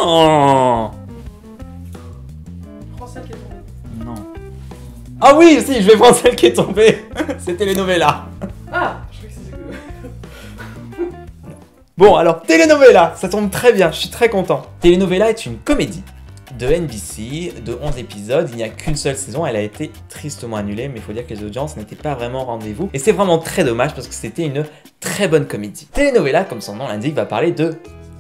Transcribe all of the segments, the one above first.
Non. Prends celle qui est tombée. Non. Ah oui, si, je vais prendre celle qui est tombée. C'est Telenovela. Ah, je crois que c'est... Bon, alors, Telenovela, ça tombe très bien, je suis très content. Telenovela est une comédie de NBC, de 11 épisodes, il n'y a qu'une seule saison, elle a été tristement annulée, mais il faut dire que les audiences n'étaient pas vraiment au rendez-vous. Et c'est vraiment très dommage parce que c'était une très bonne comédie. Telenovela, comme son nom l'indique, va parler de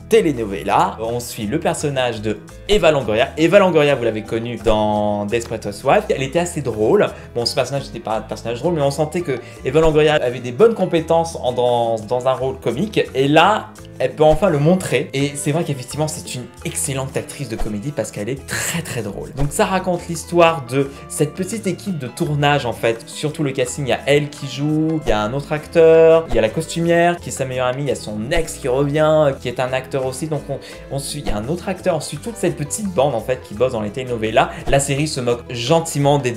telenovela. On suit le personnage de Eva Longoria. Eva Longoria, vous l'avez connue dans Desperate Housewives. Elle était assez drôle. Bon, ce personnage n'était pas un personnage drôle, mais on sentait que Eva Longoria avait des bonnes compétences dans un rôle comique. Et là, elle peut enfin le montrer. Et c'est vrai qu'effectivement, c'est une excellente actrice de comédie parce qu'elle est très très drôle. Donc ça raconte l'histoire de cette petite équipe de tournage en fait. Surtout le casting, il y a elle qui joue, il y a un autre acteur, il y a la costumière qui est sa meilleure amie, il y a son ex qui revient, qui est un acteur aussi. Donc on suit, il y a un autre acteur, on suit toute cette petite bande en fait qui bosse dans les telenovelas. La série se moque gentiment des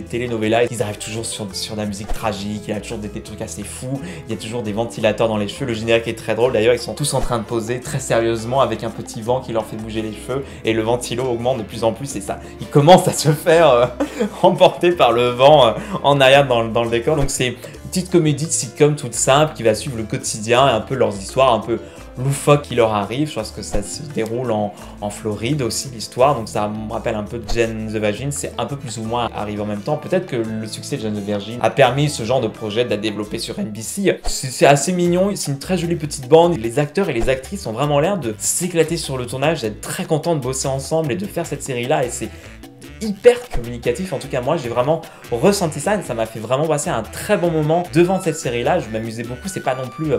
telenovelas. Ils arrivent toujours sur de la musique tragique, il y a toujours des trucs assez fous, il y a toujours des ventilateurs dans les cheveux. Le générique est très drôle d'ailleurs, ils sont tous en train de poser très sérieusement avec un petit vent qui leur fait bouger les cheveux et le ventilo augmente de plus en plus et ça, ils commencent à se faire emporter par le vent en arrière dans le décor. Donc c'est une petite comédie de sitcom toute simple qui va suivre le quotidien et un peu leurs histoires un peu loufoque qui leur arrive. Je pense que ça se déroule en Floride aussi l'histoire, donc ça me rappelle un peu de Jane the Virgin, c'est un peu plus ou moins arrivé en même temps. Peut-être que le succès de Jane the Virgin a permis ce genre de projet de la développer sur NBC. C'est assez mignon, c'est une très jolie petite bande, les acteurs et les actrices ont vraiment l'air de s'éclater sur le tournage, d'être très contents de bosser ensemble et de faire cette série là et c'est hyper communicatif. En tout cas moi j'ai vraiment ressenti ça et ça m'a fait vraiment passer un très bon moment devant cette série là. Je m'amusais beaucoup, c'est pas non plus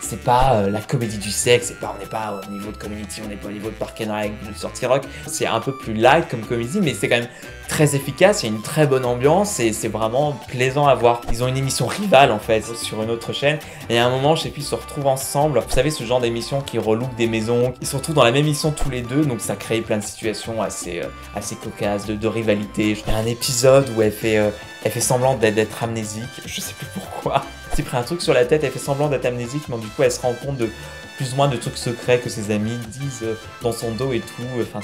c'est pas la comédie du sexe, on n'est pas au niveau de Community, on n'est pas au niveau de Park and Rec, de Sortie Rock, c'est un peu plus light comme comédie mais c'est quand même très efficace, il y a une très bonne ambiance et c'est vraiment plaisant à voir. Ils ont une émission rivale en fait sur une autre chaîne et à un moment je sais plus ils se retrouvent ensemble, vous savez ce genre d'émission qui relook des maisons, ils se retrouvent dans la même émission tous les deux donc ça crée plein de situations assez cocasses, de rivalité. Il y a un épisode où elle fait semblant d'être amnésique, je sais plus pourquoi. Elle s'est pris un truc sur la tête, elle fait semblant d'être amnésique mais du coup elle se rend compte de plus ou moins de trucs secrets que ses amis disent dans son dos et tout, enfin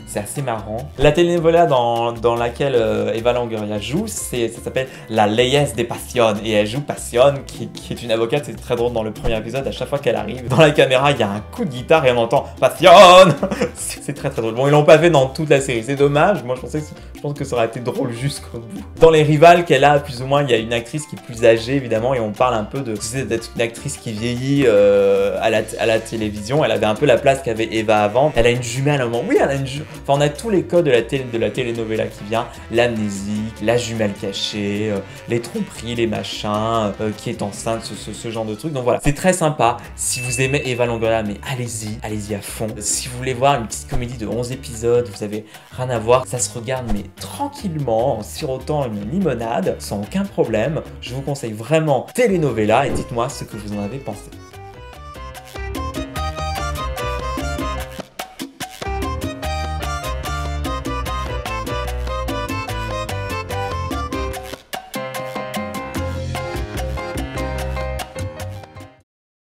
c'est assez marrant. La telenovela dans laquelle Eva Longoria joue, ça s'appelle La Leyes de Pasión et elle joue Pasión qui est une avocate, c'est très drôle dans le premier épisode, à chaque fois qu'elle arrive dans la caméra il y a un coup de guitare et on entend Pasión. C'est très très drôle. Bon ils l'ont pas fait dans toute la série, c'est dommage, moi je pense que ça aurait été drôle jusqu'au bout. Dans les rivales qu'elle a plus ou moins, il y a une actrice qui est plus âgée évidemment et on parle un peu d'être une actrice qui vieillit à la télévision. Elle avait un peu la place qu'avait Eva avant. Elle a une jumelle à un moment. Oui, elle a une jumelle. Enfin, on a tous les codes de la telenovela qui vient. L'amnésie, la jumelle cachée, les tromperies, les machins, qui est enceinte, ce genre de trucs. Donc voilà, c'est très sympa. Si vous aimez Eva Longoria, mais allez-y à fond. Si vous voulez voir une petite comédie de 11 épisodes, vous avez rien à voir, ça se regarde mais tranquillement, en sirotant une limonade, sans aucun problème. Je vous conseille vraiment Telenovela et dites-moi ce que vous en avez pensé.